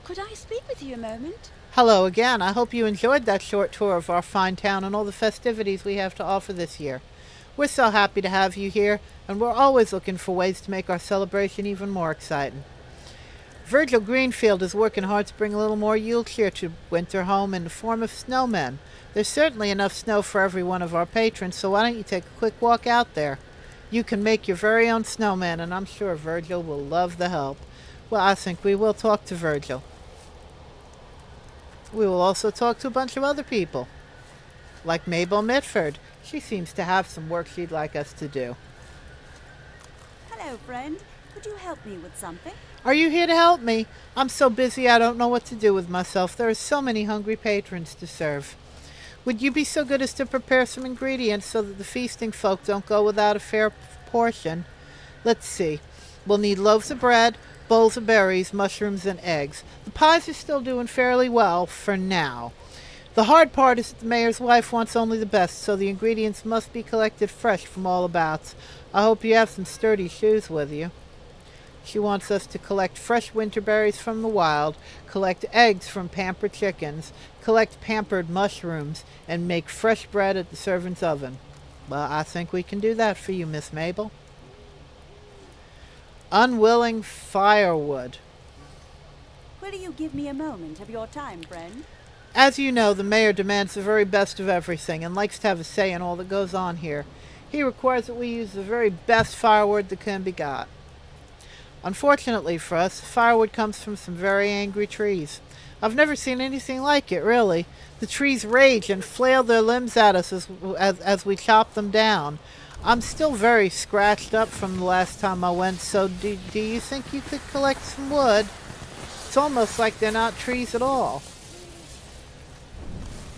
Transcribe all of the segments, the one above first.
Could I speak with you a moment? Hello again. I hope you enjoyed that short tour of our fine town and all the festivities we have to offer this year. We're so happy to have you here, and we're always looking for ways to make our celebration even more exciting. Virgil Greenfield is working hard to bring a little more Yule cheer to Winter Home in the form of snowmen. There's certainly enough snow for every one of our patrons, so why don't you take a quick walk out there? You can make your very own snowman, and I'm sure Virgil will love the help. Well, I think we will talk to Virgil. We will also talk to a bunch of other people, like Mabel Mitford. She seems to have some work she'd like us to do. Hello, friend. Could you help me with something? Are you here to help me? I'm so busy I don't know what to do with myself. There are so many hungry patrons to serve. Would you be so good as to prepare some ingredients so that the feasting folk don't go without a fair portion? Let's see. We'll need loaves of bread, bowls of berries, mushrooms, and eggs. The pies are still doing fairly well for now. The hard part is that the mayor's wife wants only the best, so the ingredients must be collected fresh from all abouts. I hope you have some sturdy shoes with you. She wants us to collect fresh winter berries from the wild, collect eggs from pampered chickens, collect pampered mushrooms, and make fresh bread at the servant's oven. Well, I think we can do that for you, Miss Mabel. Unwilling firewood. Will you give me a moment of your time, friend? As you know, the mayor demands the very best of everything and likes to have a say in all that goes on here. He requires that we use the very best firewood that can be got. Unfortunately for us, the firewood comes from some very angry trees. I've never seen anything like it, really. The trees rage and flail their limbs at us as we chop them down. I'm still very scratched up from the last time I went, so do you think you could collect some wood? It's almost like they're not trees at all.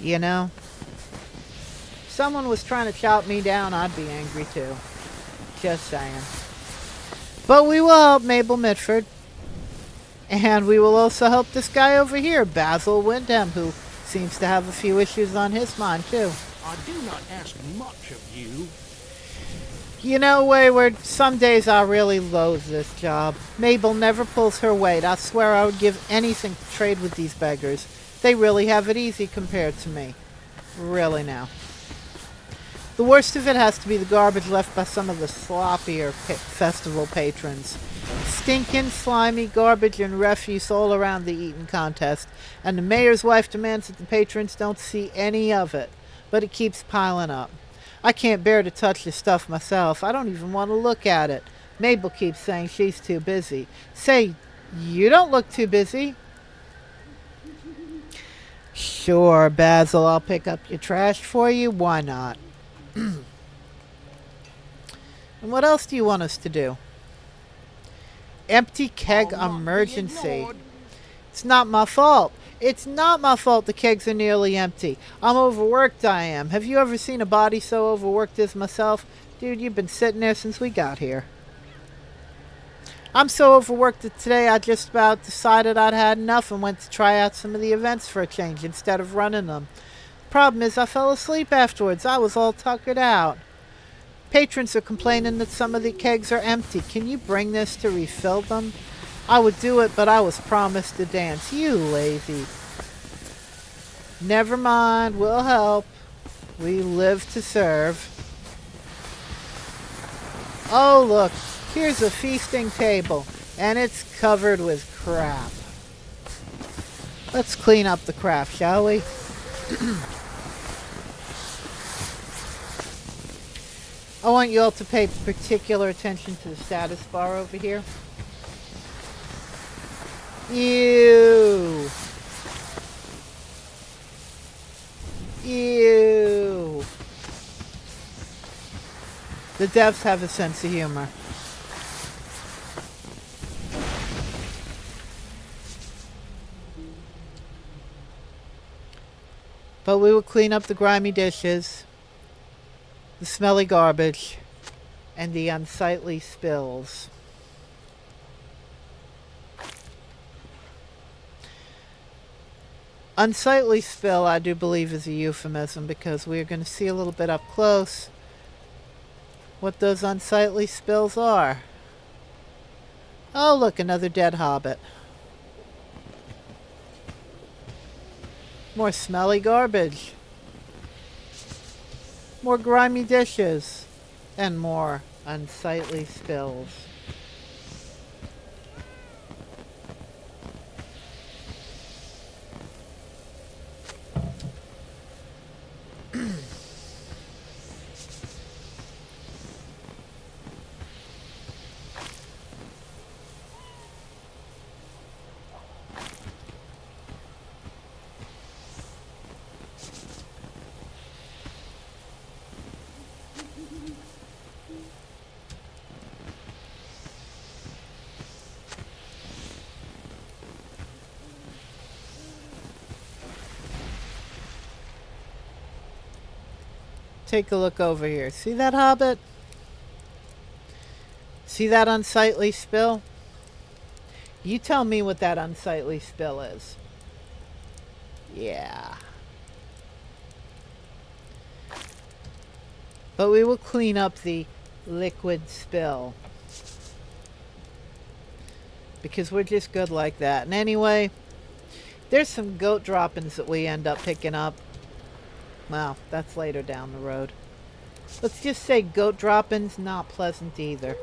You know, if someone was trying to chop me down, I'd be angry too. Just saying. But we will help Mabel Mitford. And we will also help this guy over here, Basil Windham, who seems to have a few issues on his mind too. I do not ask much of you. You know, Wayward, some days I really loathe this job. Mabel never pulls her weight. I swear I would give anything to trade with these beggars. They really have it easy compared to me. Really now. The worst of it has to be the garbage left by some of the sloppier festival patrons. Stinking, slimy garbage and refuse all around the eating contest, and the mayor's wife demands that the patrons don't see any of it, but it keeps piling up. I can't bear to touch the stuff myself. I don't even want to look at it. Mabel keeps saying she's too busy. Say, you don't look too busy. Sure, Basil, I'll pick up your trash for you. Why not? And what else do you want us to do? Empty keg emergency. It's not my fault. It's not my fault the kegs are nearly empty. I'm overworked, I am. Have you ever seen a body so overworked as myself? Dude, you've been sitting there since we got here. I'm so overworked that today I just about decided I'd had enough and went to try out some of the events for a change instead of running them. The problem is I fell asleep afterwards. I was all tuckered out. Patrons are complaining that some of the kegs are empty. Can you bring this to refill them? I would do it, but I was promised a dance. You lazy. Never mind, we'll help. We live to serve. Oh, look, here's a feasting table, and it's covered with crap. Let's clean up the crap, shall we? I want you all to pay particular attention to the status bar over here. Ew. Ew. The devs have a sense of humor. But we will clean up the grimy dishes, the smelly garbage, and the unsightly spills. Unsightly spill, I do believe, is a euphemism because we're going to see a little bit up close what those unsightly spills are. Oh, look, another dead hobbit. More smelly garbage. More grimy dishes. And more unsightly spills. Take a look over here. See that, Hobbit? See that unsightly spill? You tell me what that unsightly spill is. Yeah. But we will clean up the liquid spill. Because we're just good like that. And anyway, there's some goat droppings that we end up picking up. Well, that's later down the road. Let's just say goat droppings, not pleasant either.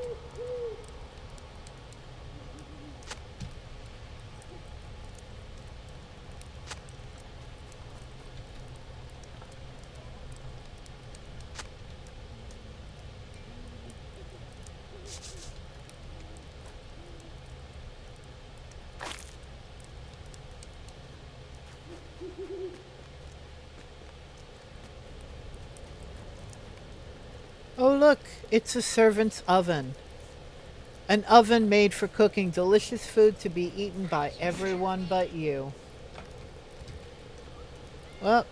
Oh look, it's a servant's oven. An oven made for cooking delicious food to be eaten by everyone but you. Well,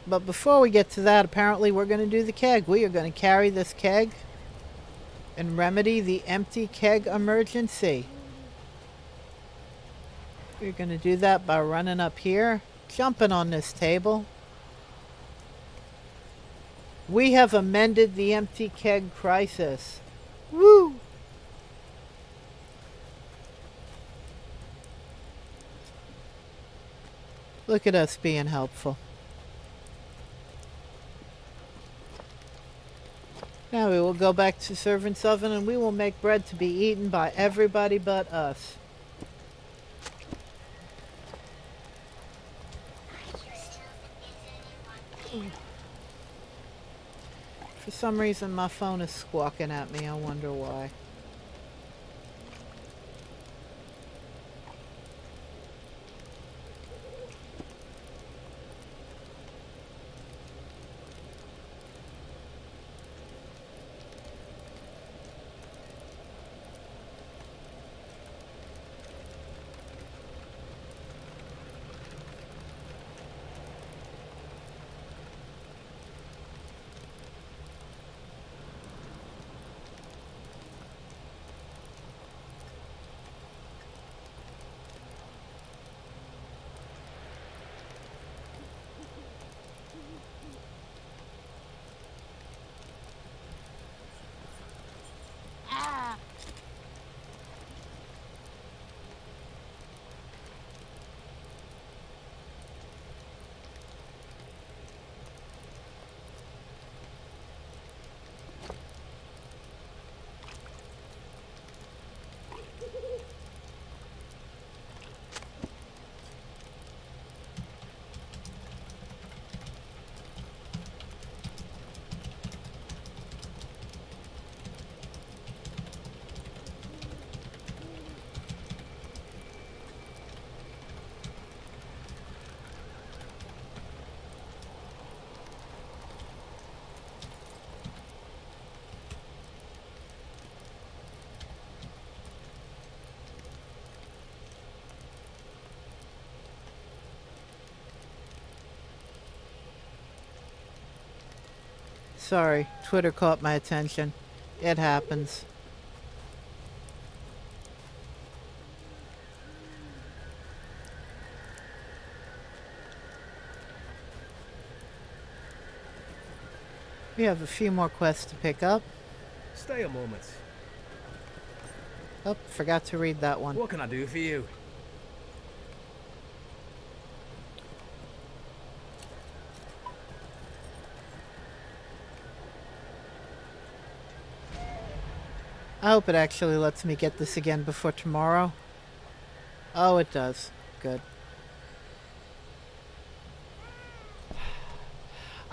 but before we get to that, apparently we're going to do the keg. We are going to carry this keg and remedy the empty keg emergency. We're going to do that by running up here, jumping on this table. We have amended the empty keg crisis. Woo! Look at us being helpful. Now we will go back to servant's oven and we will make bread to be eaten by everybody but us. For some reason my phone is squawking at me. I wonder why. Sorry, Twitter caught my attention. It happens. We have a few more quests to pick up. Stay a moment. Oh, forgot to read that one. What can I do for you? I hope it actually lets me get this again before tomorrow. Oh, it does. Good.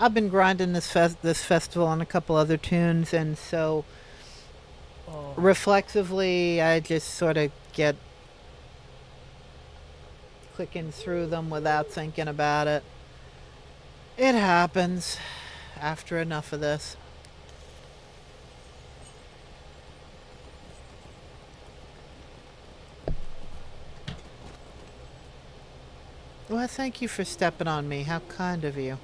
I've been grinding this festival on a couple other tunes, and so reflexively I just sort of get clicking through them without thinking about it. It happens after enough of this. Well, thank you for stepping on me. How kind of you.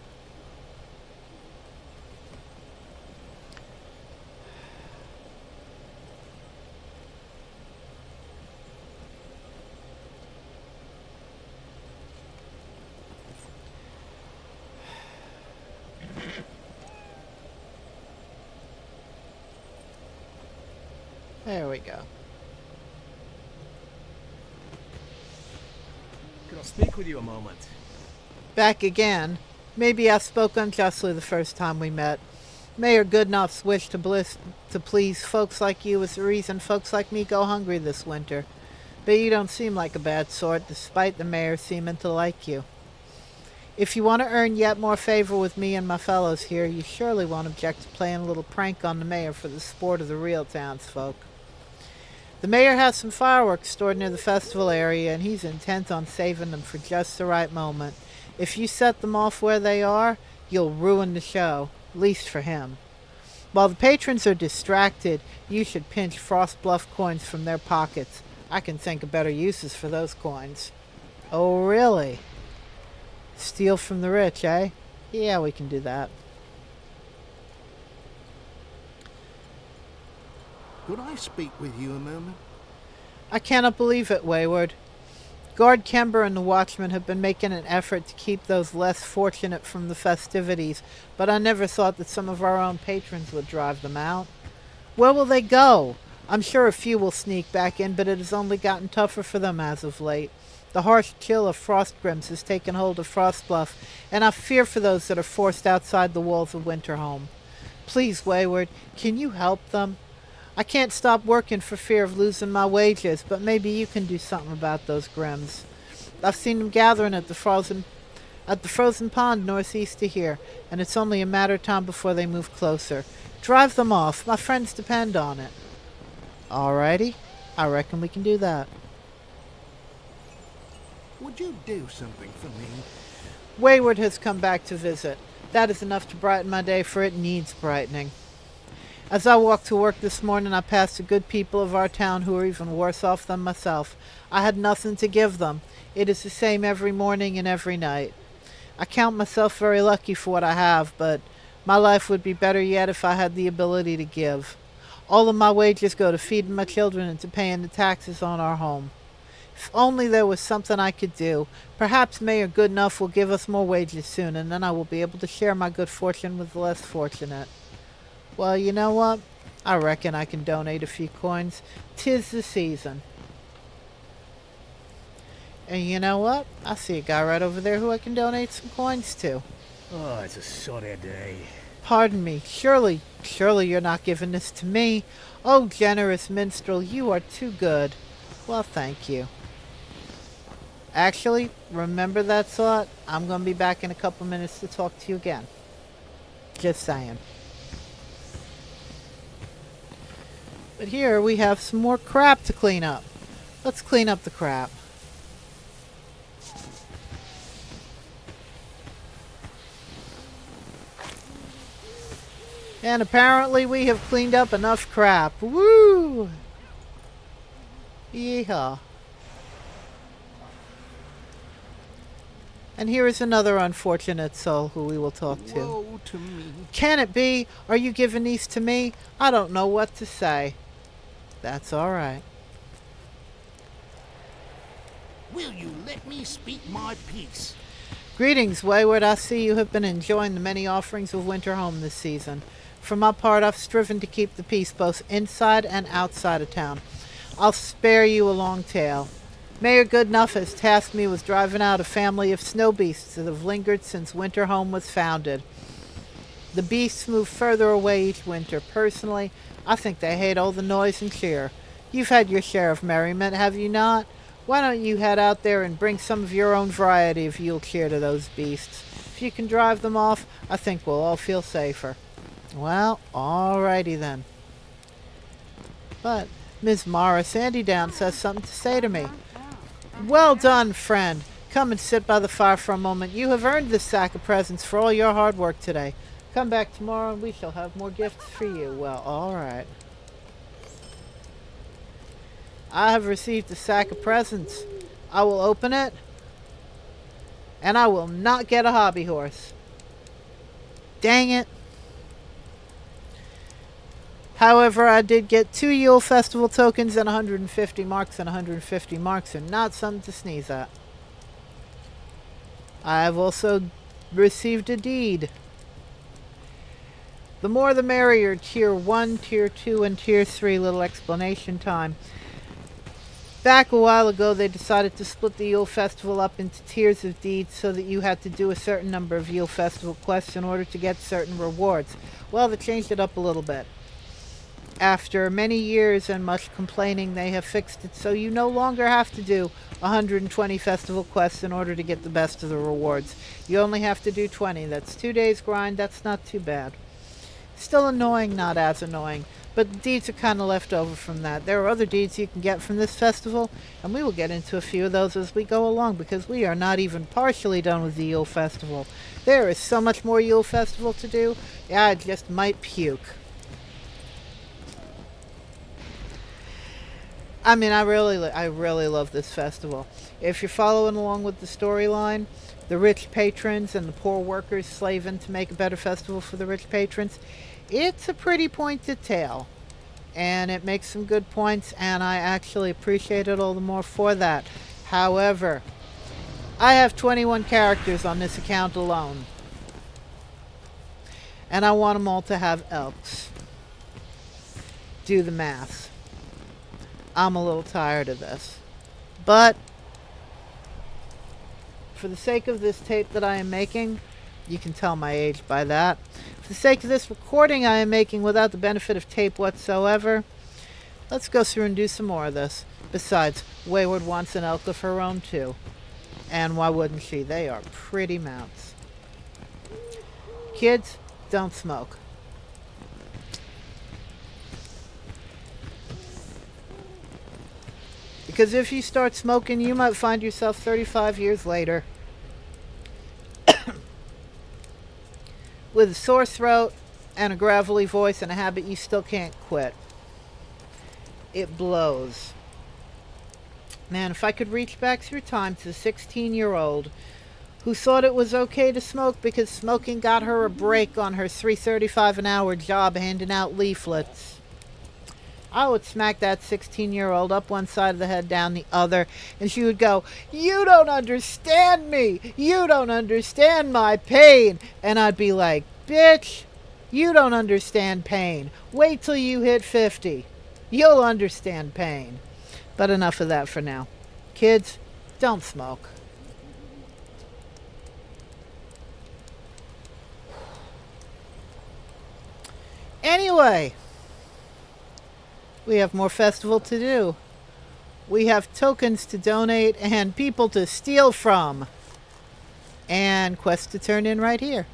There we go. Could I speak with you a moment? Back again. Maybe I spoke unjustly the first time we met. Mayor Goodenoug's wish to please folks like you is the reason folks like me go hungry this winter. But you don't seem like a bad sort, despite the mayor seeming to like you. If you want to earn yet more favor with me and my fellows here, you surely won't object to playing a little prank on the mayor for the sport of the real townsfolk. The mayor has some fireworks stored near the festival area, and he's intent on saving them for just the right moment. If you set them off where they are, you'll ruin the show, at least for him. While the patrons are distracted, you should pinch Frostbluff coins from their pockets. I can think of better uses for those coins. Oh, really? Steal from the rich, eh? Yeah, we can do that. Could I speak with you a moment? I cannot believe it, Wayward. Guard Kember and the watchmen have been making an effort to keep those less fortunate from the festivities, but I never thought that some of our own patrons would drive them out. Where will they go? I'm sure a few will sneak back in, but it has only gotten tougher for them as of late. The harsh chill of Frostgrims has taken hold of Frostbluff, and I fear for those that are forced outside the walls of Winterhome. Please, Wayward, can you help them? I can't stop working for fear of losing my wages, but maybe you can do something about those Grims. I've seen them gathering at the frozen pond northeast of here, and it's only a matter of time before they move closer. Drive them off. My friends depend on it. Alrighty. I reckon we can do that. Would you do something for me? Wayward has come back to visit. That is enough to brighten my day, for it needs brightening. As I walked to work this morning, I passed the good people of our town who are even worse off than myself. I had nothing to give them. It is the same every morning and every night. I count myself very lucky for what I have, but my life would be better yet if I had the ability to give. All of my wages go to feeding my children and to paying the taxes on our home. If only there was something I could do. Perhaps Mayor Goodenough will give us more wages soon, and then I will be able to share my good fortune with the less fortunate. Well, you know what? I reckon I can donate a few coins. 'Tis the season. And you know what? I see a guy right over there who I can donate some coins to. Oh, it's a sorry day. Pardon me. Surely you're not giving this to me. Oh, generous minstrel, you are too good. Well, thank you. Actually, remember that thought? I'm going to be back in a couple minutes to talk to you again. Just saying. But here we have some more crap to clean up. Let's clean up the crap. And apparently we have cleaned up enough crap. Woo! Yeehaw. And here is another unfortunate soul who we will talk to. Woe to me. Can it be? Are you giving these to me? I don't know what to say. That's all right. Will you let me speak my piece? Greetings, Wayward. I see you have been enjoying the many offerings of Winterhome this season. For my part, I've striven to keep the peace both inside and outside of town. I'll spare you a long tale. Mayor Goodenough has tasked me with driving out a family of snow beasts that have lingered since Winterhome was founded. The beasts move further away each winter. Personally, I think they hate all the noise and cheer. You've had your share of merriment, have you not? Why don't you head out there and bring some of your own variety of Yule cheer to those beasts? If you can drive them off, I think we'll all feel safer. Well, alrighty then. But Ms. Mara Sandydown says something to say to me. Well done, friend. Come and sit by the fire for a moment. You have earned this sack of presents for all your hard work today. Come back tomorrow and we shall have more gifts for you. Well, alright. I have received a sack of presents. I will open it. And I will not get a hobby horse. Dang it. However, I did get 2 Yule Festival tokens and 150 marks, and 150 marks are not something to sneeze at. I have also received a deed. The more the merrier. Tier 1, Tier 2, and Tier 3. Little explanation time. Back a while ago, they decided to split the Yule Festival up into tiers of deeds so that you had to do a certain number of Yule Festival quests in order to get certain rewards. Well, they changed it up a little bit. After many years and much complaining, they have fixed it so you no longer have to do 120 festival quests in order to get the best of the rewards. You only have to do 20. That's 2 days grind. That's not too bad. Still annoying, not as annoying. But the deeds are kind of left over from that. There are other deeds you can get from this festival, and we will get into a few of those as we go along, because we are not even partially done with the Yule Festival. There is so much more Yule Festival to do, I just might puke. I mean, I really love this festival. If you're following along with the storyline, the rich patrons and the poor workers slaving to make a better festival for the rich patrons, it's a pretty pointed tale. And it makes some good points, and I actually appreciate it all the more for that. However, I have 21 characters on this account alone. And I want them all to have elks. Do the math. I'm a little tired of this. But for the sake of this tape that I am making, you can tell my age by that. For the sake of this recording I am making without the benefit of tape whatsoever, let's go through and do some more of this. Besides, Wayward wants an elk of her own too. And why wouldn't she? They are pretty mounts. Kids, don't smoke. Because if you start smoking, you might find yourself 35 years later with a sore throat and a gravelly voice and a habit you still can't quit. It blows. Man, if I could reach back through time to the 16-year-old who thought it was okay to smoke because smoking got her a break on her $3.35 an hour job handing out leaflets, I would smack that 16-year-old up one side of the head, down the other, and she would go, "You don't understand me! You don't understand my pain!" And I'd be like, "Bitch, you don't understand pain. Wait till you hit 50. You'll understand pain." But enough of that for now. Kids, don't smoke. Anyway, we have more festival to do. We have tokens to donate and people to steal from. And quests to turn in right here.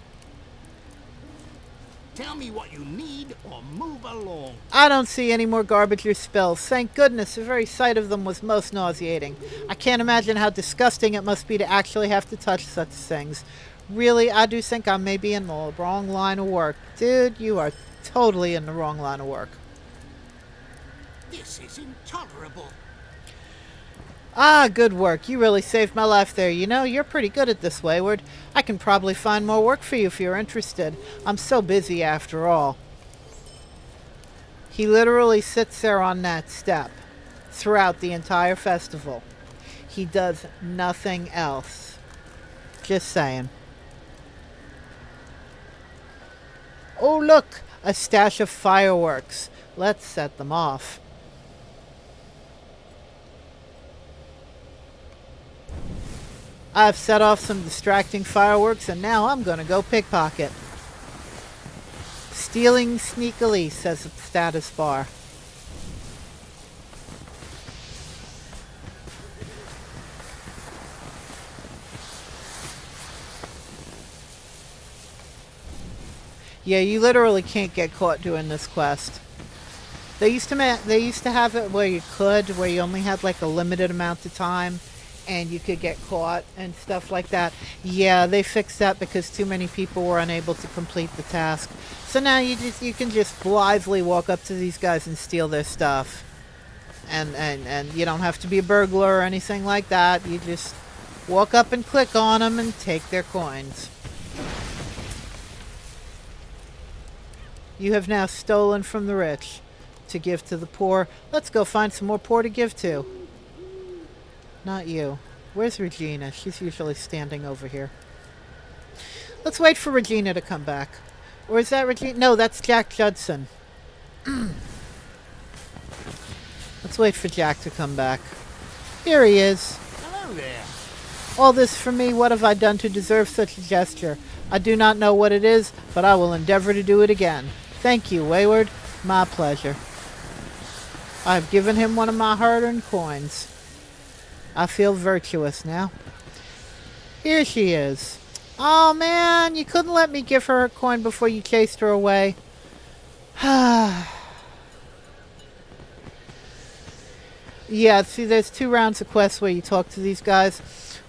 Tell me what you need or move along. I don't see any more garbage or spills. Thank goodness, the very sight of them was most nauseating. I can't imagine how disgusting it must be to actually have to touch such things. Really, I do think I may be in the wrong line of work. Dude, you are totally in the wrong line of work. This is intolerable. Ah, good work. You really saved my life there. You know, you're pretty good at this, Wayward. I can probably find more work for you if you're interested. I'm so busy after all. He literally sits there on that step throughout the entire festival. He does nothing else. Just saying. Oh, look! A stash of fireworks. Let's set them off. I've set off some distracting fireworks, and now I'm going to go pickpocket. Stealing sneakily, says the status bar. Yeah, you literally can't get caught doing this quest. They used to have it where you could, where you only had like a limited amount of time and you could get caught and stuff like that. Yeah, they fixed that because too many people were unable to complete the task. So now you can just blithely walk up to these guys and steal their stuff. And you don't have to be a burglar or anything like that. You just walk up and click on them and take their coins. You have now stolen from the rich to give to the poor. Let's go find some more poor to give to. Not you. Where's Regina? She's usually standing over here. Let's wait for Regina to come back. Or is that Regina? No, that's Jack Judson. Let's wait for Jack to come back. Here he is. Hello there. All this for me, what have I done to deserve such a gesture? I do not know what it is, but I will endeavor to do it again. Thank you, Wayward. My pleasure. I have given him one of my hard-earned coins. I feel virtuous now. Here she is. Oh, man, you couldn't let me give her coin before you chased her away. Yeah, see, there's 2 rounds of quests where you talk to these guys.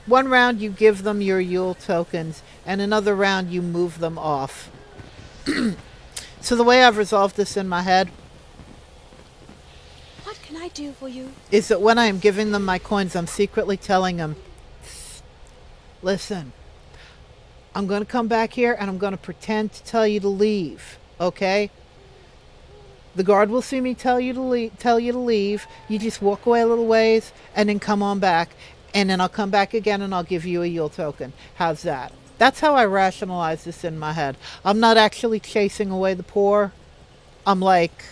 One round you give them your Yule tokens, and another round you move them off. So the way I've resolved this in my head What can I do for you? is that when I am giving them my coins, I'm secretly telling them, listen, I'm going to come back here and I'm going to pretend to tell you to leave, okay? The guard will see me tell you to leave. You just walk away a little ways and then come on back. And then I'll come back again and I'll give you a Yule token. How's that? That's how I rationalize this in my head. I'm not actually chasing away the poor. I'm like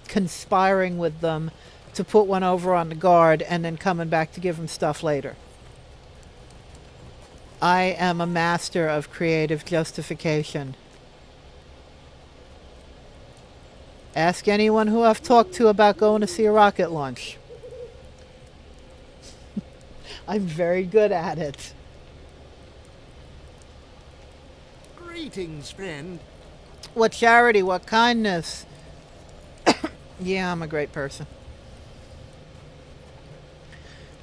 conspiring with them to put one over on the guard and then coming back to give them stuff later. I am a master of creative justification. Ask anyone who I've talked to about going to see a rocket launch. I'm very good at it. Greetings, friend. What charity, what kindness. Yeah, I'm a great person.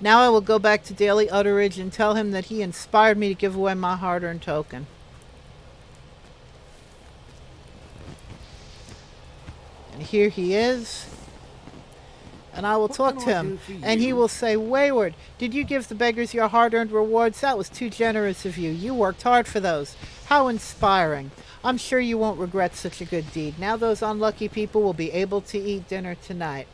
Now I will go back to Daily Utteridge and tell him that he inspired me to give away my hard-earned token. And here he is. And I will talk to him. And he will say, Wayward, did you give the beggars your hard-earned rewards? That was too generous of you. You worked hard for those. How inspiring. I'm sure you won't regret such a good deed. Now those unlucky people will be able to eat dinner tonight.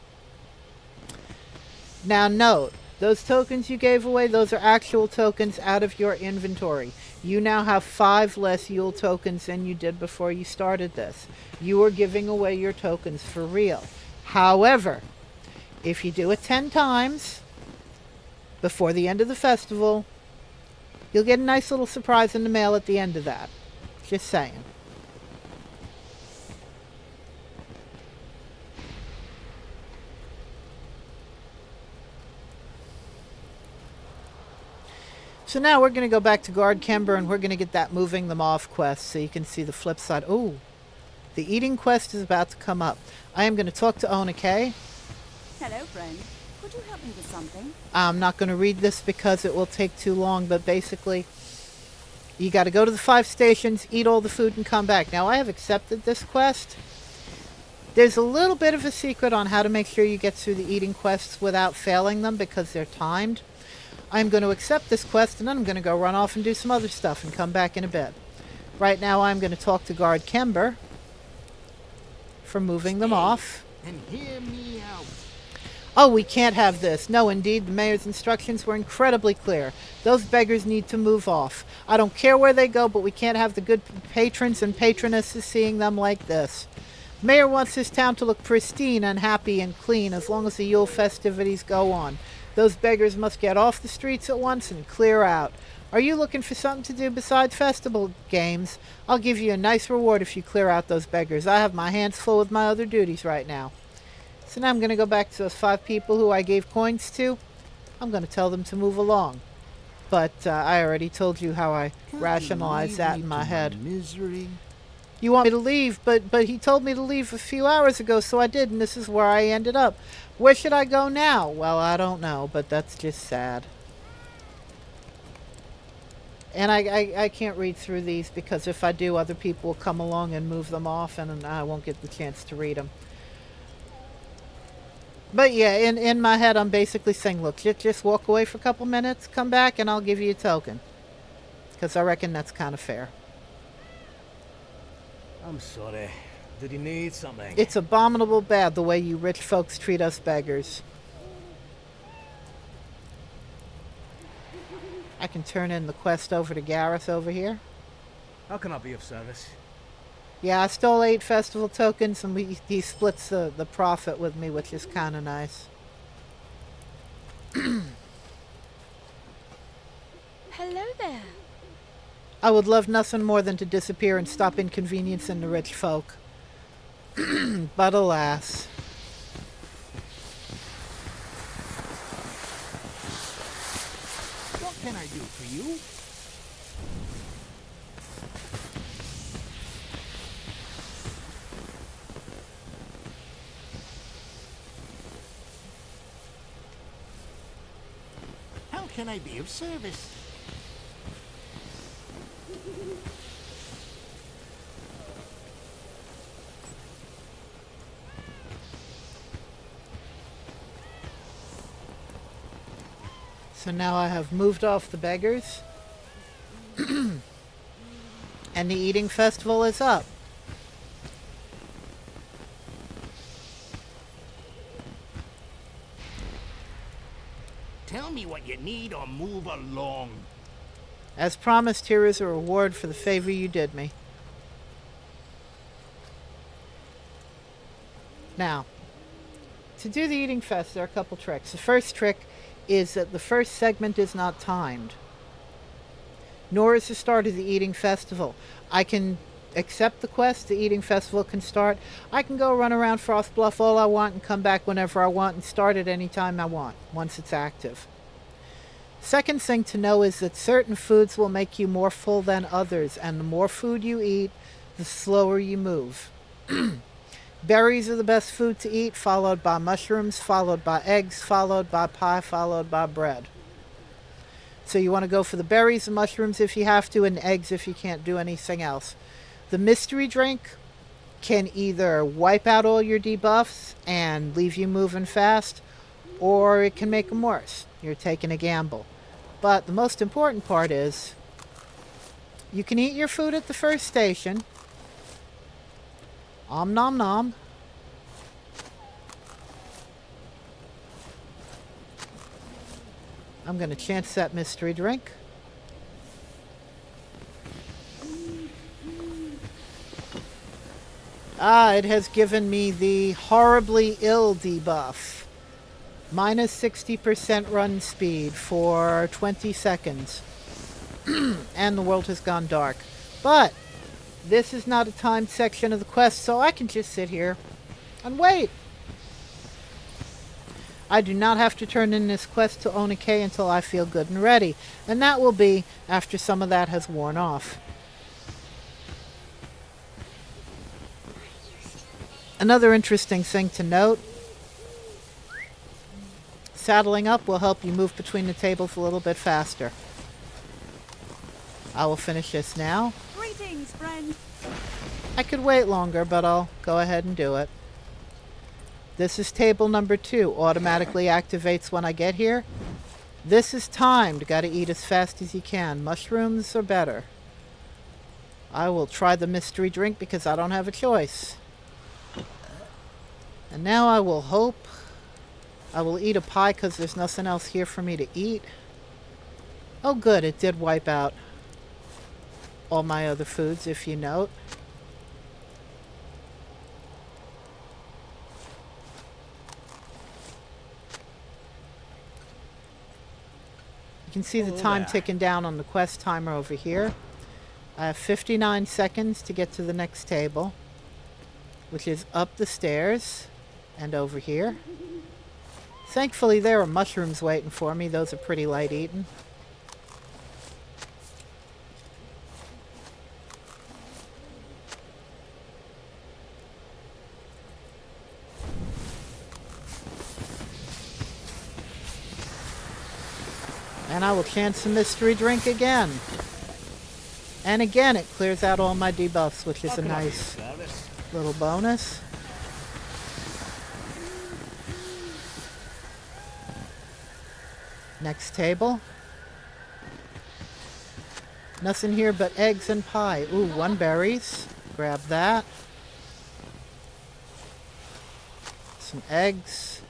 Now note, those tokens you gave away, those are actual tokens out of your inventory. You now have 5 less Yule tokens than you did before you started this. You are giving away your tokens for real. However, if you do it 10 times before the end of the festival, you'll get a nice little surprise in the mail at the end of that. Just saying. So now we're going to go back to Guard Kember and we're going to get that moving them off quest so you can see the flip side. Oh, the eating quest is about to come up. I am going to talk to Ona Kay. Hello, friend. Could you help me with something? I'm not going to read this because it will take too long, but basically, you got to go to the 5 stations, eat all the food, and come back. Now, I have accepted this quest. There's a little bit of a secret on how to make sure you get through the eating quests without failing them because they're timed. I'm going to accept this quest, and then I'm going to go run off and do some other stuff and come back in a bit. Right now, I'm going to talk to Guard Kember for moving them off. And hear me out. Oh, we can't have this. No, indeed, the mayor's instructions were incredibly clear. Those beggars need to move off. I don't care where they go, but we can't have the good patrons and patronesses seeing them like this. Mayor wants his town to look pristine and happy and clean as long as the Yule festivities go on. Those beggars must get off the streets at once and clear out. Are you looking for something to do besides festival games? I'll give you a nice reward if you clear out those beggars. I have my hands full with my other duties right now. So now I'm going to go back to those 5 people who I gave coins to. I'm going to tell them to move along. But I already told you how I rationalized that in my head. Misery. You want me to leave, but he told me to leave a few hours ago, so I did, and this is where I ended up. Where should I go now? Well, I don't know, but that's just sad. And I can't read through these because if I do, other people will come along and move them off, and I won't get the chance to read them. But yeah, in my head, I'm basically saying, look, just walk away for a couple minutes, come back, and I'll give you a token. Because I reckon that's kind of fair. I'm sorry. Did he need something? It's abominable bad the way you rich folks treat us beggars. I can turn in the quest over to Gareth over here. How can I be of service? Yeah, I stole 8 festival tokens, and he splits the profit with me, which is kind of nice. Hello there. I would love nothing more than to disappear and stop inconveniencing the rich folk. But alas. What can I do for you? How can I be of service? So now I have moved off the beggars. And the eating festival is up. Tell me what you need or move along. As promised, here is a reward for the favor you did me. Now, to do the eating fest, there are a couple tricks. The first trick is that the first segment is not timed, nor is the start of the eating festival. I can accept the quest, the eating festival can start. I can go run around Frostbluff all I want and come back whenever I want and start at any time I want, once it's active. Second thing to know is that certain foods will make you more full than others, and the more food you eat, the slower you move. Berries are the best food to eat, followed by mushrooms, followed by eggs, followed by pie, followed by bread. So you want to go for the berries and mushrooms if you have to, and eggs if you can't do anything else. The mystery drink can either wipe out all your debuffs and leave you moving fast, or it can make them worse. You're taking a gamble. But the most important part is you can eat your food at the first station. Om nom nom. I'm going to chance that mystery drink. Ah, it has given me the horribly ill debuff. Minus 60% run speed for 20 seconds. And the world has gone dark. But this is not a timed section of the quest, so I can just sit here and wait. I do not have to turn in this quest to Onike until I feel good and ready, and that will be after some of that has worn off. Another interesting thing to note, saddling up will help you move between the tables a little bit faster. I will finish this now. Greetings, friend. I could wait longer, but I'll go ahead and do it. This is table number 2. Automatically activates when I get here. This is timed. Gotta eat as fast as you can. Mushrooms are better. I will try the mystery drink because I don't have a choice. And now I will hope. I will eat a pie because there's nothing else here for me to eat. Oh good, it did wipe out all my other foods, if you note. You can see the Oh, time there. ticking down on the quest timer over here. I have 59 seconds to get to the next table, which is up the stairs and over here. Thankfully, there are mushrooms waiting for me. Those are pretty light eating. And I will chance a mystery drink again. And again, it clears out all my debuffs, which is How a can I be of nice service? little bonus. Next table. Nothing here but eggs and pie. Ooh, 1 berries. Grab that. Some eggs.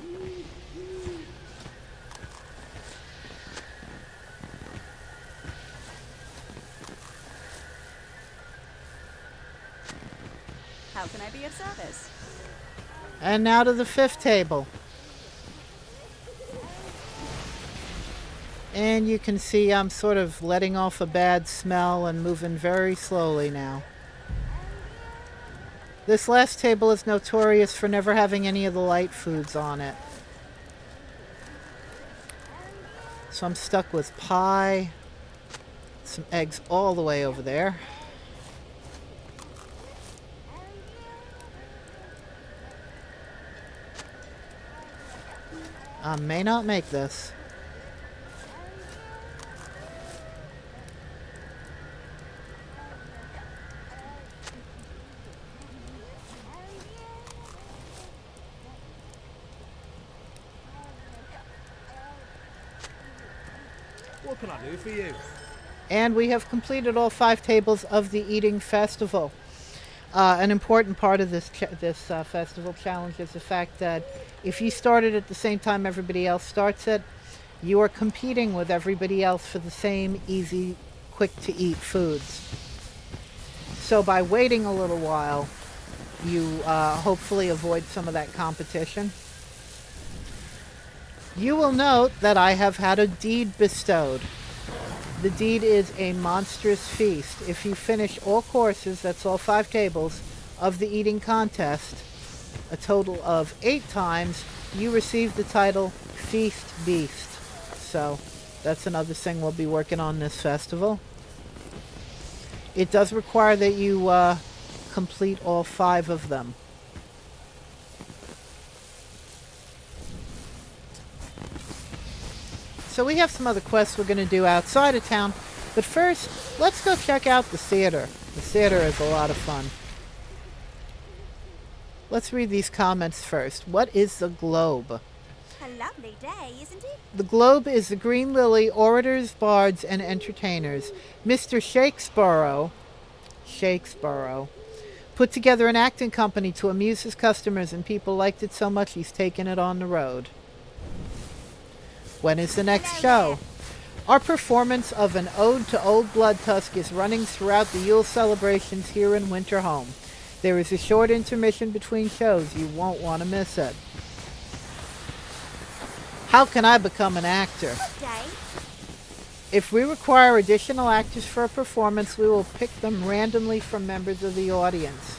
How can I be of service? And now to the 5th table. And you can see I'm sort of letting off a bad smell and moving very slowly now. This last table is notorious for never having any of the light foods on it. So I'm stuck with pie, some eggs all the way over there. I may not make this. What can I do for you? And we have completed all 5 tables of the eating festival. An important part of this festival challenge is the fact that if you started at the same time everybody else starts it, you are competing with everybody else for the same easy, quick-to-eat foods. So by waiting a little while, you hopefully avoid some of that competition. You will note that I have had a deed bestowed. The deed is a monstrous feast. If you finish all courses, that's all 5 tables, of the eating contest, a total of 8 times, you receive the title Feast Beast. So that's another thing we'll be working on this festival. It does require that you complete all 5 of them. So we have some other quests we're going to do outside of town. But first, let's go check out the theater. The theater is a lot of fun. Let's read these comments first. What is the Globe? A lovely day, isn't it? The Globe is the Green Lily Orators, Bards, and Entertainers. Mr. Shakesborough put together an acting company to amuse his customers, and people liked it so much he's taken it on the road. When is the next show? Our performance of an ode to old Bloodtusk is running throughout the Yule celebrations here in Winterhome. There is a short intermission between shows. You won't want to miss it. How can I become an actor? What day? If we require additional actors for a performance, we will pick them randomly from members of the audience.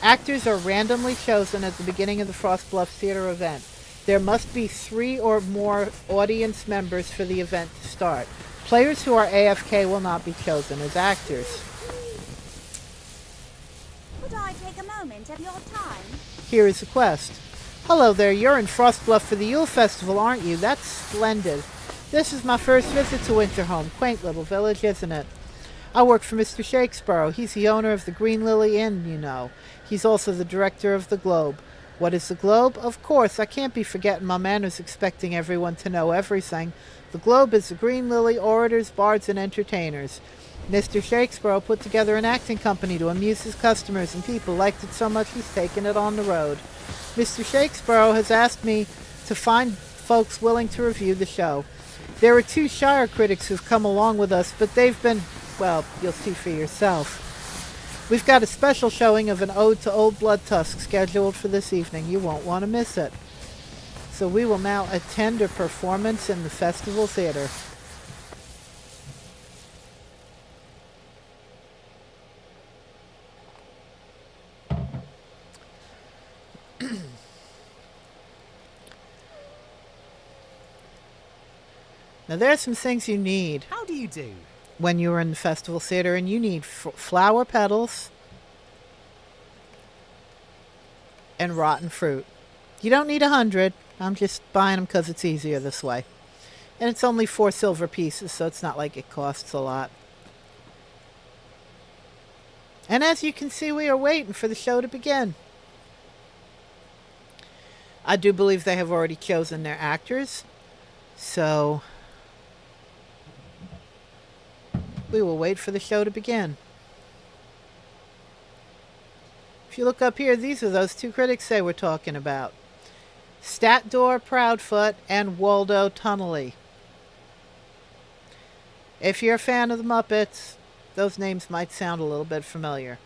Actors are randomly chosen at the beginning of the Frostbluff Theater event. There must be 3 or more audience members for the event to start. Players who are AFK will not be chosen as actors. Could I take a moment of your time? Here is the quest. Hello there, you're in Frostbluff for the Yule Festival, aren't you? That's splendid. This is my first visit to Winterhome. Quaint little village, isn't it? I work for Mr. Shakesborough. He's the owner of the Green Lily Inn, you know. He's also the director of the Globe. What is the Globe? Of course, I can't be forgetting my manners expecting everyone to know everything. The Globe is the Green Lily Orators, Bards, and Entertainers. Mr. Shakesborough put together an acting company to amuse his customers, and people liked it so much he's taken it on the road. Mr. Shakesborough has asked me to find folks willing to review the show. There are 2 Shire critics who've come along with us, but they've been, well, you'll see for yourself. We've got a special showing of an ode to old Bloodtusk scheduled for this evening. You won't want to miss it. So we will now attend a performance in the festival theater. Now there are some things you need How do you do? when you're in the festival theater, and you need flower petals and rotten fruit. You don't need 100. I'm just buying them because it's easier this way. And it's only 4 silver pieces, so it's not like it costs a lot. And as you can see, we are waiting for the show to begin. I do believe they have already chosen their actors, so we will wait for the show to begin. If you look up here, these are those 2 critics they were talking about. Statdor Proudfoot and Waldo Tunnelly. If you're a fan of the Muppets, those names might sound a little bit familiar.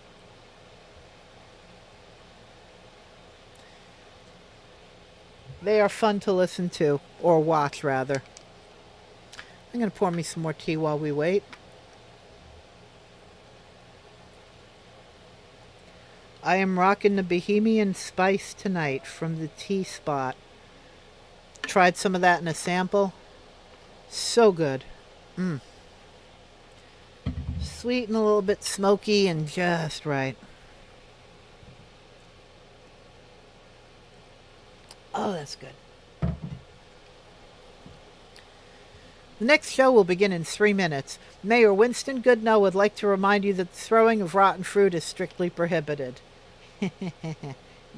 They are fun to listen to, or watch rather. I'm going to pour me some more tea while we wait. I am rocking the Bohemian Spice tonight from the Tea Spot. Tried some of that in a sample. So good. Sweet and a little bit smoky and just right. Oh, that's good. The next show will begin in 3 minutes. Mayor Winston Goodnow would like to remind you that the throwing of rotten fruit is strictly prohibited.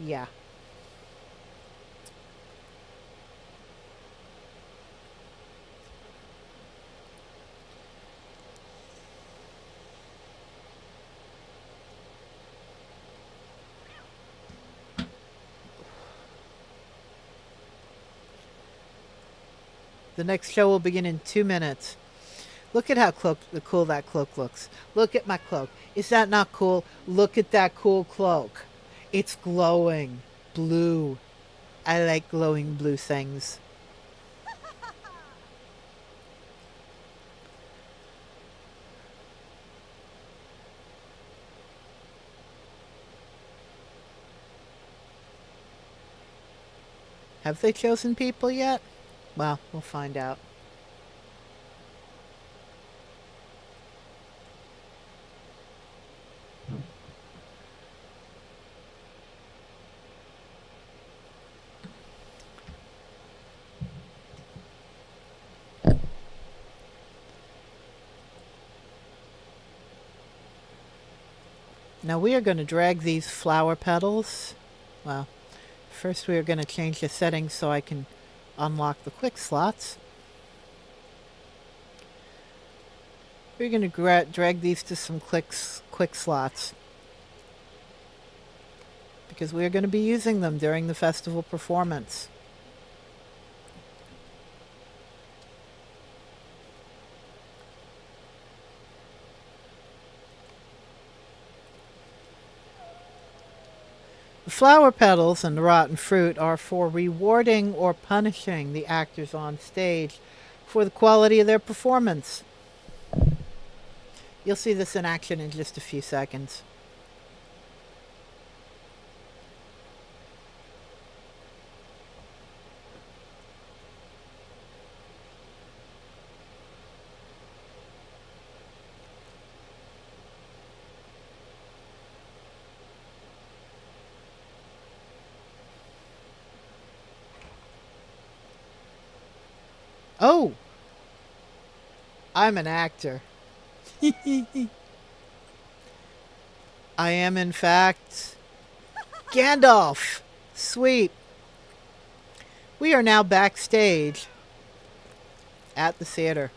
Yeah. The next show will begin in 2 minutes. Look at how cool that cloak looks. Look at my cloak. Is that not cool? Look at that cool cloak. It's glowing blue. I like glowing blue things. Have they chosen people yet? Well, we'll find out. Now we are going to drag these flower petals. Well, first we are going to change the settings so I can unlock the quick slots. We're going to drag these to some quick slots because we're going to be using them during the festival performance. The flower petals and the rotten fruit are for rewarding or punishing the actors on stage for the quality of their performance. You'll see this in action in just a few seconds. Oh! I'm an actor. I am, in fact, Gandalf. Sweet. We are now backstage at the theater.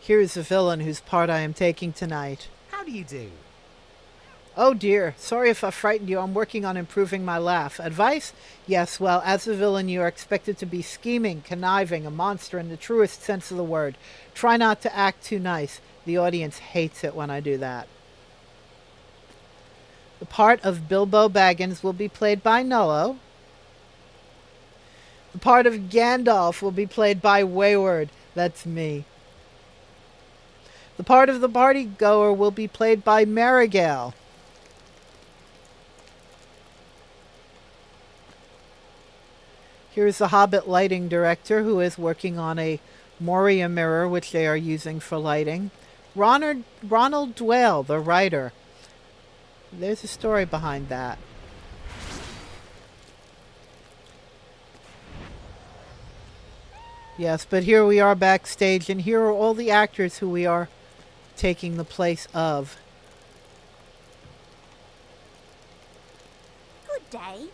Here is the villain whose part I am taking tonight. How do you do? Oh dear, sorry if I frightened you. I'm working on improving my laugh. Advice? Yes, well, as a villain, you are expected to be scheming, conniving, a monster in the truest sense of the word. Try not to act too nice. The audience hates it when I do that. The part of Bilbo Baggins will be played by Nullo. The part of Gandalf will be played by Wayward. That's me. The part of the party goer will be played by Marigal. Here's the Hobbit lighting director who is working on a Moria mirror, which they are using for lighting. Ronald Dwell, the writer. There's a story behind that. Yes, but here we are backstage, and here are all the actors who we are taking the place of. Good day.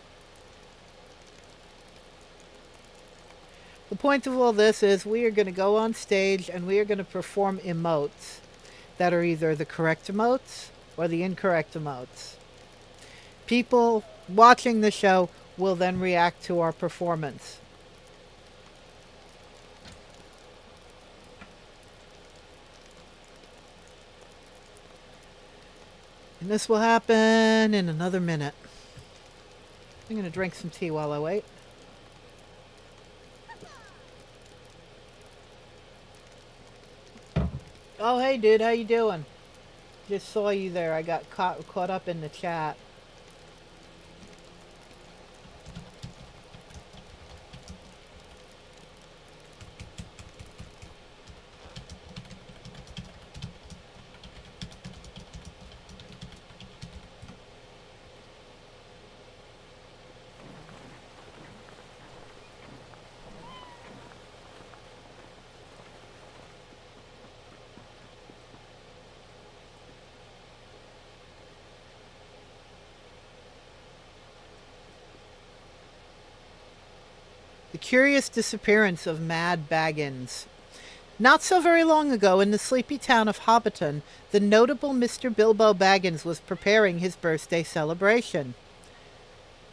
The point of all this is we are going to go on stage and we are going to perform emotes that are either the correct emotes or the incorrect emotes. People watching the show will then react to our performance. And this will happen in another minute. I'm going to drink some tea while I wait. Oh, hey, dude. How you doing? Just saw you there. I got caught up in the chat. The curious disappearance of Mad Baggins. Not so very long ago, in the sleepy town of Hobbiton, the notable Mr. Bilbo Baggins was preparing his birthday celebration.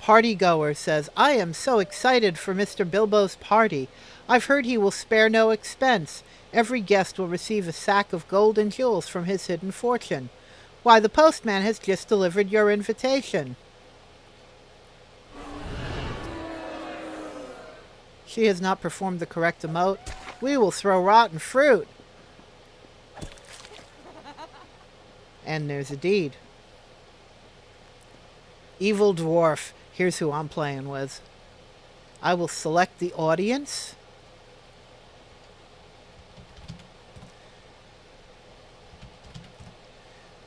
Partygoer says, I am so excited for Mr. Bilbo's party. I've heard he will spare no expense. Every guest will receive a sack of gold and jewels from his hidden fortune. Why, the postman has just delivered your invitation. She has not performed the correct emote. We will throw rotten fruit. And there's a deed. Evil dwarf. Here's who I'm playing with. I will select the audience.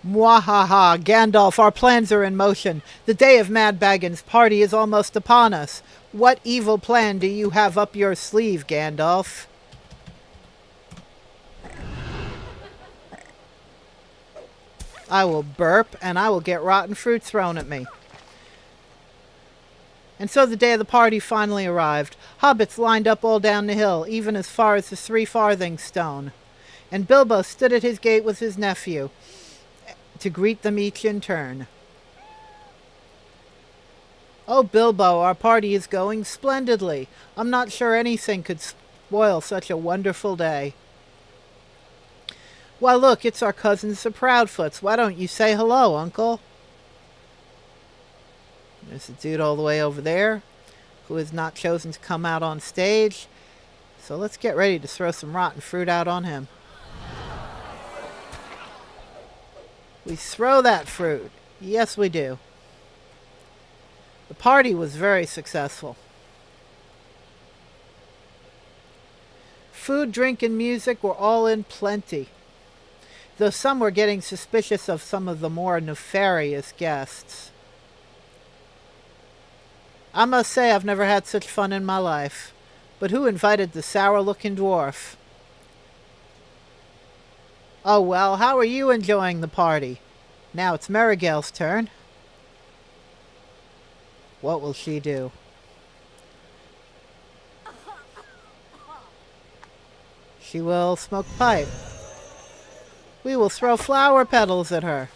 Mwahaha, Gandalf, our plans are in motion. The day of Mad Baggins' party is almost upon us. What evil plan do you have up your sleeve, Gandalf? I will burp, and I will get rotten fruit thrown at me. And so the day of the party finally arrived. Hobbits lined up all down the hill, even as far as the 3 farthing stone. And Bilbo stood at his gate with his nephew to greet them each in turn. Oh, Bilbo, our party is going splendidly. I'm not sure anything could spoil such a wonderful day. Why, look, it's our cousins the Proudfoots. Why don't you say hello, Uncle? There's a dude all the way over there who has not chosen to come out on stage. So let's get ready to throw some rotten fruit out on him. We throw that fruit. Yes, we do. The party was very successful. Food, drink, and music were all in plenty, though some were getting suspicious of some of the more nefarious guests. I must say I've never had such fun in my life. But who invited the sour-looking dwarf? Oh well, how are you enjoying the party? Now it's Marigal's turn. What will she do? She will smoke a pipe. We will throw flower petals at her.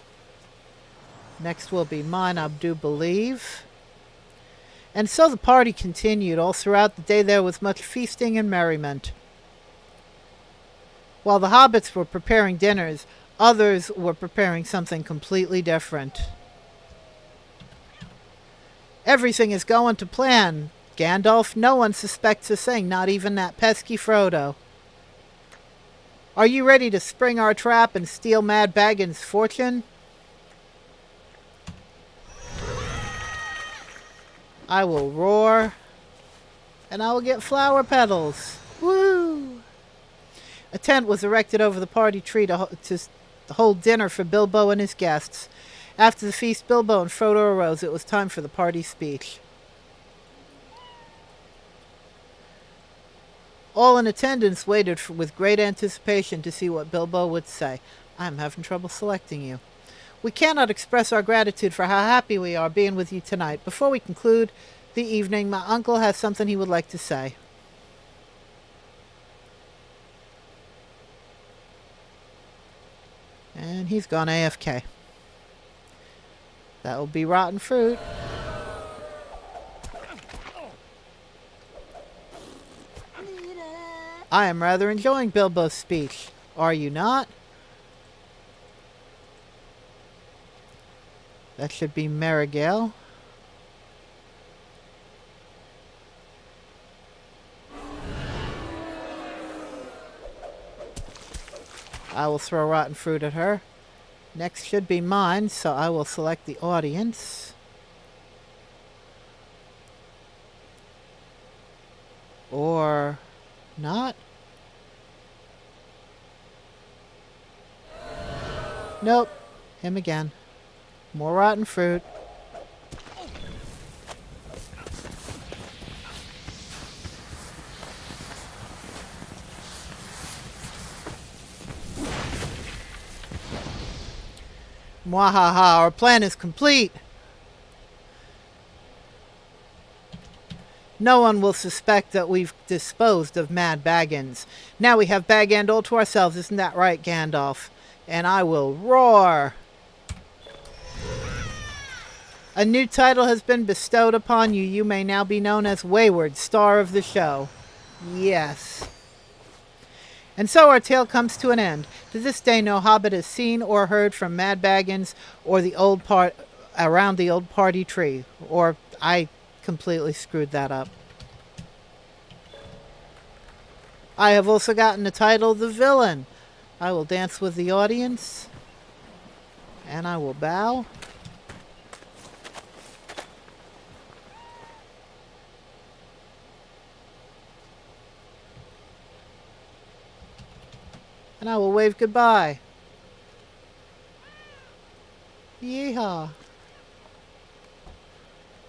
Next will be mine, I do believe. And so the party continued. All throughout the day there was much feasting and merriment. While the hobbits were preparing dinners, others were preparing something completely different. Everything is going to plan, Gandalf. No one suspects a thing, not even that pesky Frodo. Are you ready to spring our trap and steal Mad Baggins' fortune? I will roar, and I will get flower petals. Woo! A tent was erected over the party tree to hold dinner for Bilbo and his guests. After the feast, Bilbo and Frodo arose. It was time for the party speech. All in attendance waited with great anticipation to see what Bilbo would say. I'm having trouble selecting you. We cannot express our gratitude for how happy we are being with you tonight. Before we conclude the evening, my uncle has something he would like to say. And he's gone AFK. That will be rotten fruit. I am rather enjoying Bilbo's speech. Are you not? That should be Marigale. I will throw rotten fruit at her. Next should be mine, so I will select the audience. Or not. Nope. Him again. More rotten fruit. Mwahaha, our plan is complete. No one will suspect that we've disposed of Mad Baggins. Now we have Bag End all to ourselves, isn't that right, Gandalf? And I will roar. A new title has been bestowed upon you. You may now be known as Wayward, star of the show. Yes. And so our tale comes to an end. To this day, no hobbit has seen or heard from Mad Baggins or the old around the old party tree. Or I completely screwed that up. I have also gotten the title The Villain. I will dance with the audience. And I will bow. And I will wave goodbye. Yeehaw.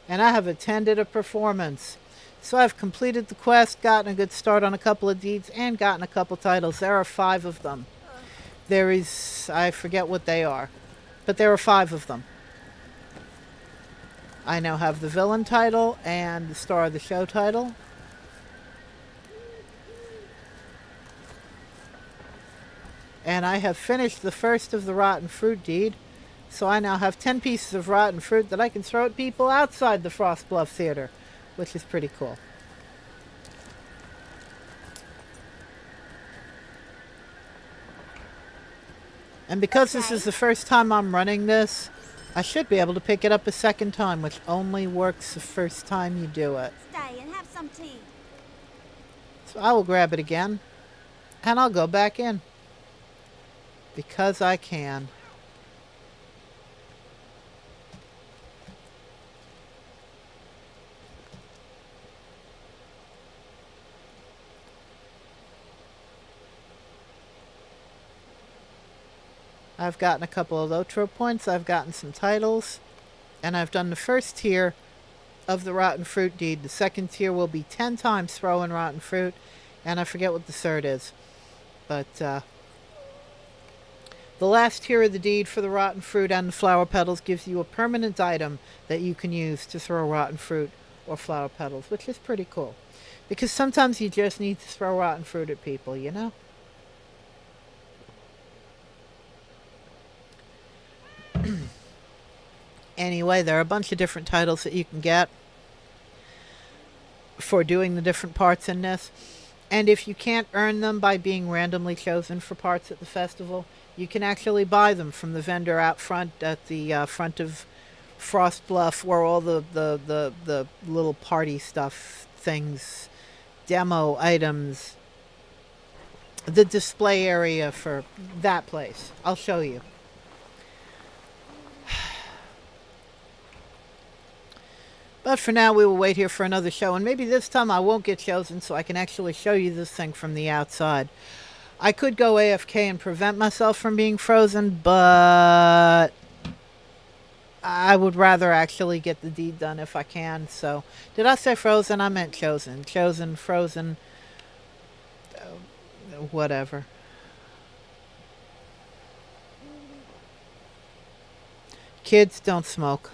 And I have attended a performance. So I've completed the quest, gotten a good start on a couple of deeds, and gotten a couple titles. There are 5 of them. There is, I forget what they are, but there are 5 of them. I now have the villain title and the star of the show title. And I have finished the first of the rotten fruit deed. So I now have 10 pieces of rotten fruit that I can throw at people outside the Frostbluff Theater, which is pretty cool. And because this is the first time I'm running this, I should be able to pick it up a second time, which only works the first time you do it. Stay and have some tea. So I will grab it again, and I'll go back in. Because I can. I've gotten a couple of LOTRO points, I've gotten some titles, and I've done the first tier of the rotten fruit deed. The second tier will be 10 times throwing rotten fruit, and I forget what the third is. But, the last tier of the deed for the rotten fruit and the flower petals gives you a permanent item that you can use to throw rotten fruit or flower petals, which is pretty cool. Because sometimes you just need to throw rotten fruit at people, you know? Anyway, there are a bunch of different titles that you can get for doing the different parts in this. And if you can't earn them by being randomly chosen for parts at the festival, you can actually buy them from the vendor out front at the front of Frostbluff, where all the little party stuff, things, demo items, the display area for that place. I'll show you. But for now, we will wait here for another show, and maybe this time I won't get chosen so I can actually show you this thing from the outside. I could go AFK and prevent myself from being frozen, but I would rather actually get the deed done if I can. So, did I say frozen? I meant chosen. Chosen, frozen, whatever. Kids, don't smoke.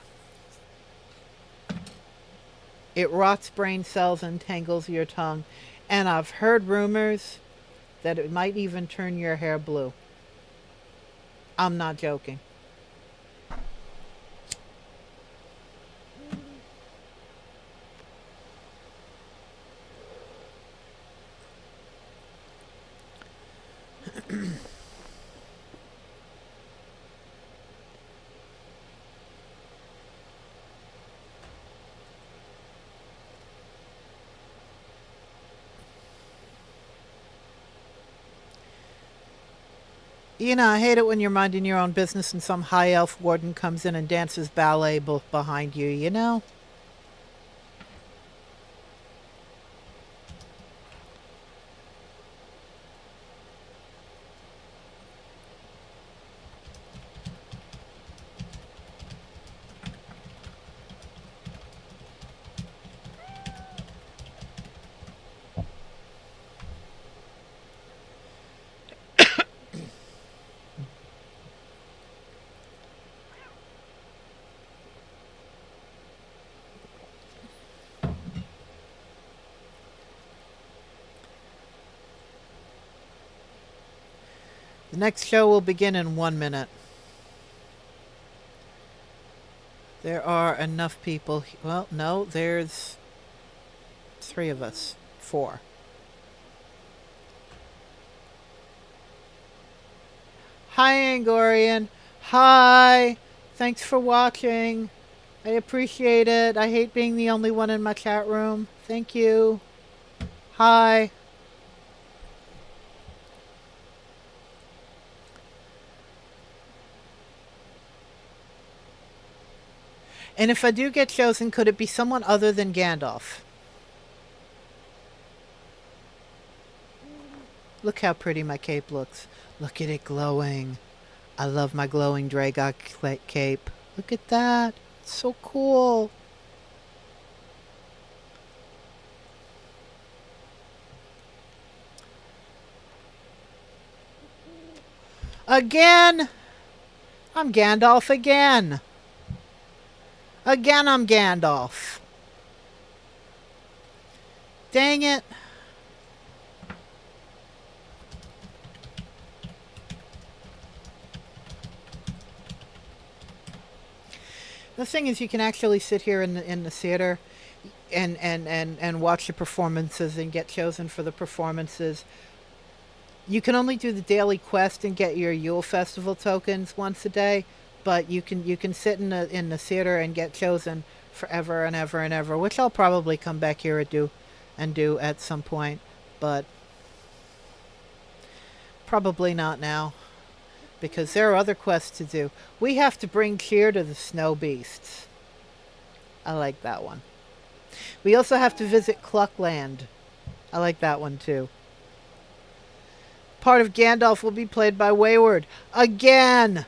It rots brain cells and tangles your tongue. And I've heard rumors that it might even turn your hair blue. I'm not joking. You know, I hate it when you're minding your own business and some high elf warden comes in and dances ballet behind you, you know? The next show will begin in 1 minute. There are enough people. Well, no, there's 3 of us. 4. Hi, Angorian. Hi. Thanks for watching. I appreciate it. I hate being the only one in my chat room. Thank you. Hi. And if I do get chosen, could it be someone other than Gandalf? Look how pretty my cape looks. Look at it glowing. I love my glowing Dragok cape. Look at that. It's so cool. Again! I'm Gandalf again. Again, I'm Gandalf. Dang it. The thing is, you can actually sit here in the theater and watch the performances and get chosen for the performances. You can only do the daily quest and get your Yule Festival tokens once a day. But you can sit in the theater and get chosen forever and ever and ever, which I'll probably come back here and do at some point, but probably not now, because there are other quests to do. We have to bring cheer to the snow beasts. I like that one. We also have to visit Cluckland. I like that one too. Part of Gandalf will be played by Wayward again.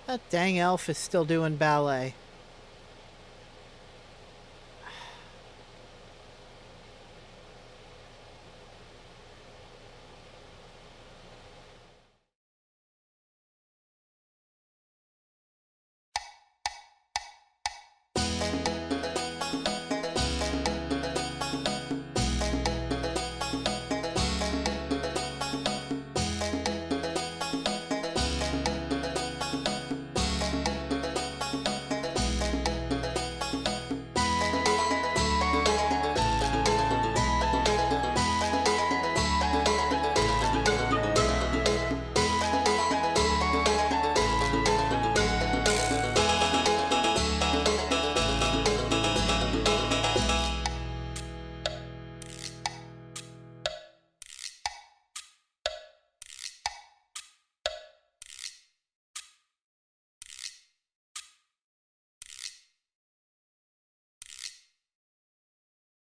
That dang elf is still doing ballet.